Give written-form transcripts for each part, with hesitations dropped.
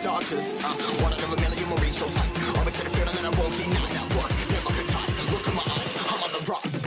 starters. One out of a million will reach those heights. Always set a feeling that I won't deny. That work never could ties. Look in my eyes, I'm on the rise.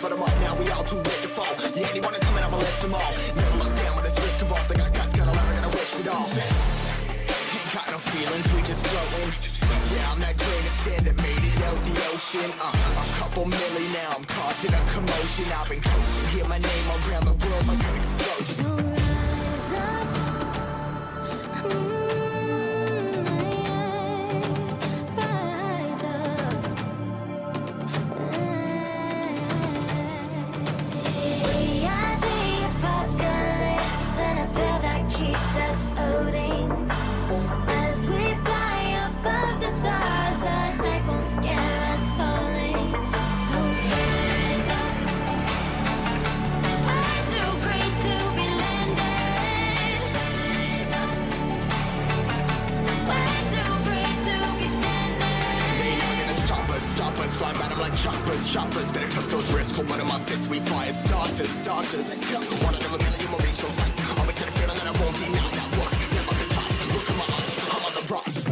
But I'm up now, we all too late to fall. Yeah, anyone coming, I'ma lift them all. Never look down when this risk involved. I got guts, got a lot, I gotta wish it all. Ain't got no feelings, we just floating. Yeah, I'm that grain of sand that made it out the ocean. A couple milli now, I'm causing a commotion. I've been coasting, hear my name around the world like an explosion. So rise up. Keeps us floating as we fly above the stars. The night won't scare us falling. So rise up. We're too great to be landed. Rise up. We're too great to be standing. They never gonna stop us, flying by them like choppers. Better tuck those risks, hold one of my fists, we fire starters. Let's go. One out of a million will reach those heights. Always had a feeling that I won't deny that work. Never could ties. Look in my eyes, I'm on the rise.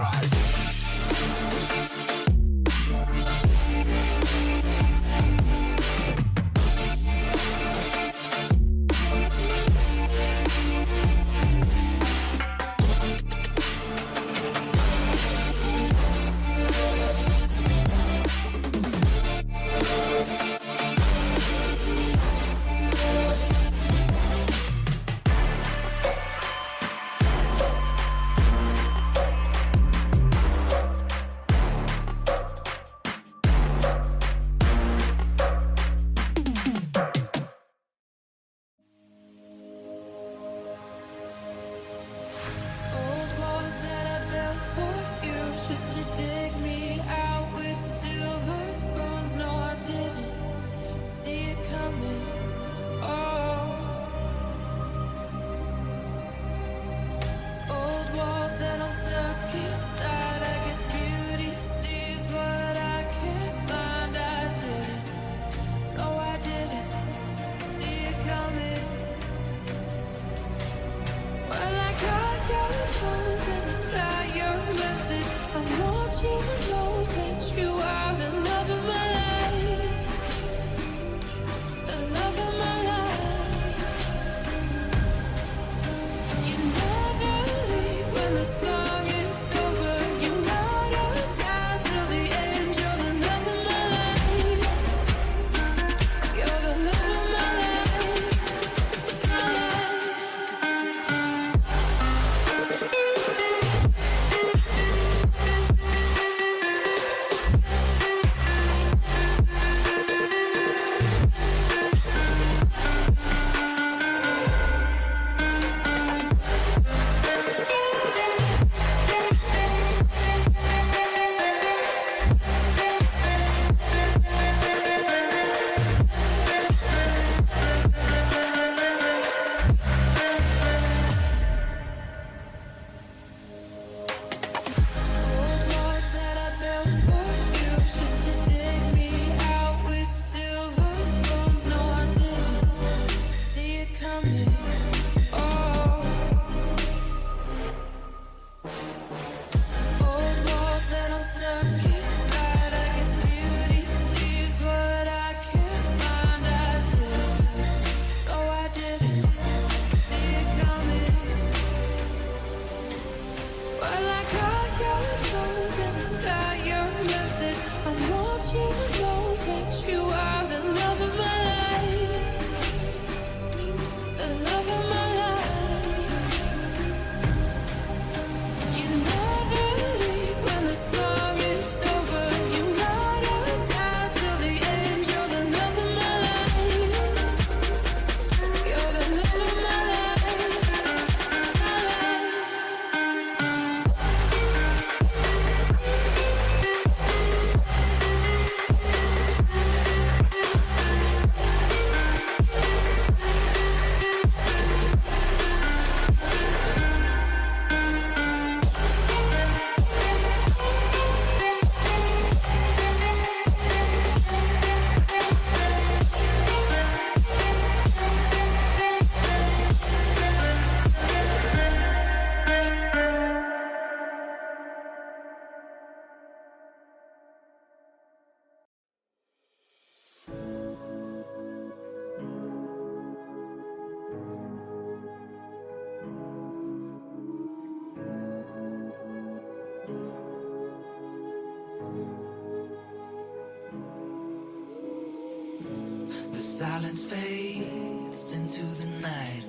silence fades into the night.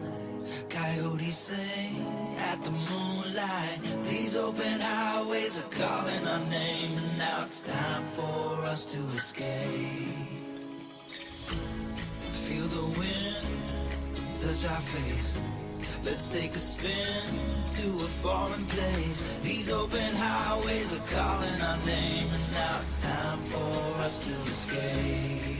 Coyotes sing at the moonlight. These open highways are calling our name, and now it's time for us to escape. Feel the wind touch our face. Let's take a spin to a foreign place. These open highways are calling our name, and now it's time for us to escape.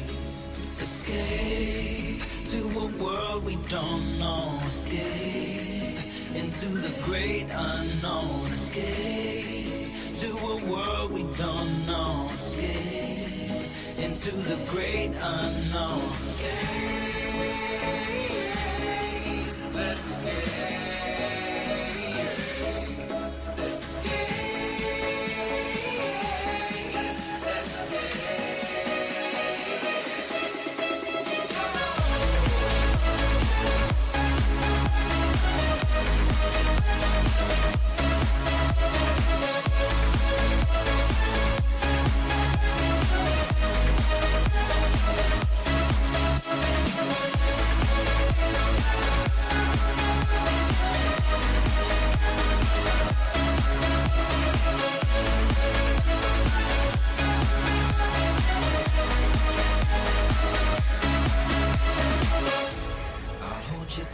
Escape to a world we don't know. Escape into the great unknown. Escape to a world we don't know. Escape into the great unknown. Escape, let's escape. Let's escape. Let's escape.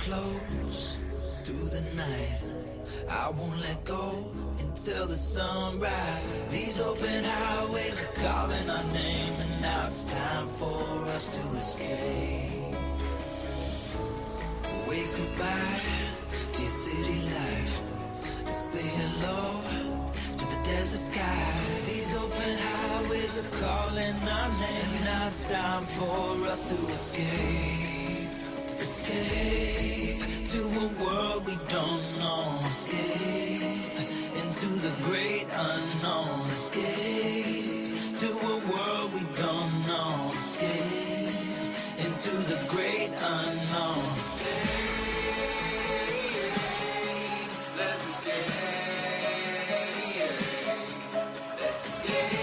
Close through the night. I won't let go until the sunrise. These open highways are calling our name, and now it's time for us to escape. Wave goodbye to your city life, and say hello to the desert sky. These open highways are calling our name, and now it's time for us to escape. Escape to a world we don't know. Escape into the great unknown. Escape to a world we don't know. Escape into the great unknown. Escape, let's escape. Let's escape.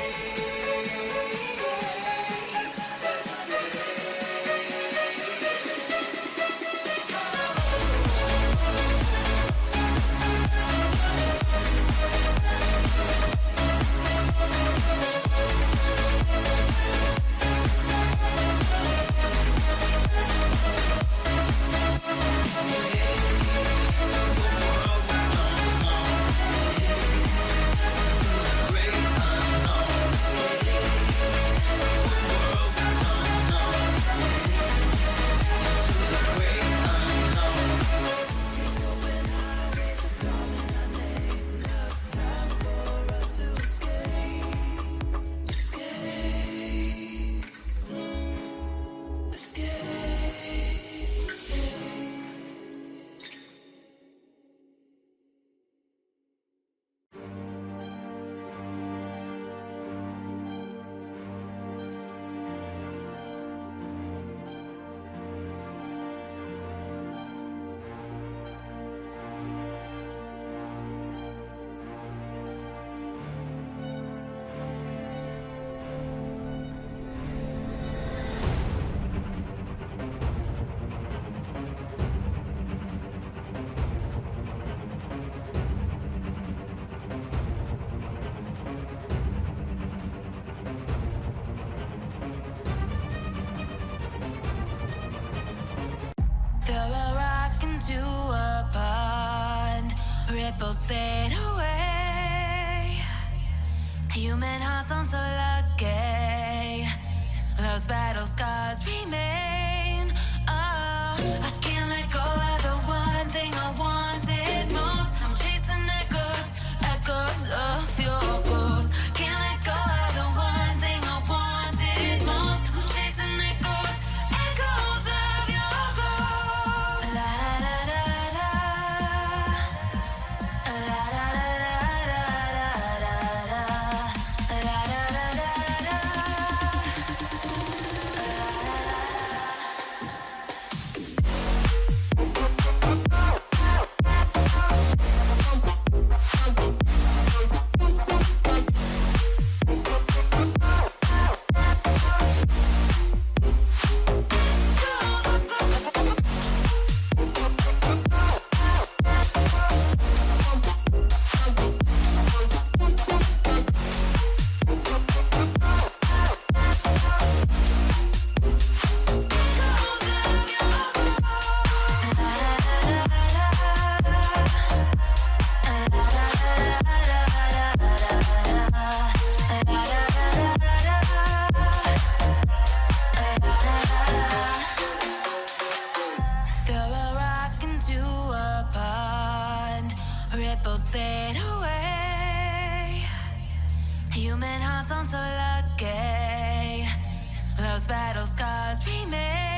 Ripples fade away. Human hearts aren't so lucky. Those battle scars remain. Oh, I can't let go of the one thing I wanted most. I'm chasing echoes, echoes of your ghost. Can't let go of the one thing I wanted most. I'm chasing echoes, echoes of your ghost. La da da da da. La da da da da da. La da da da da. La da da da. Human hearts aren't so lucky. Those battle scars remain.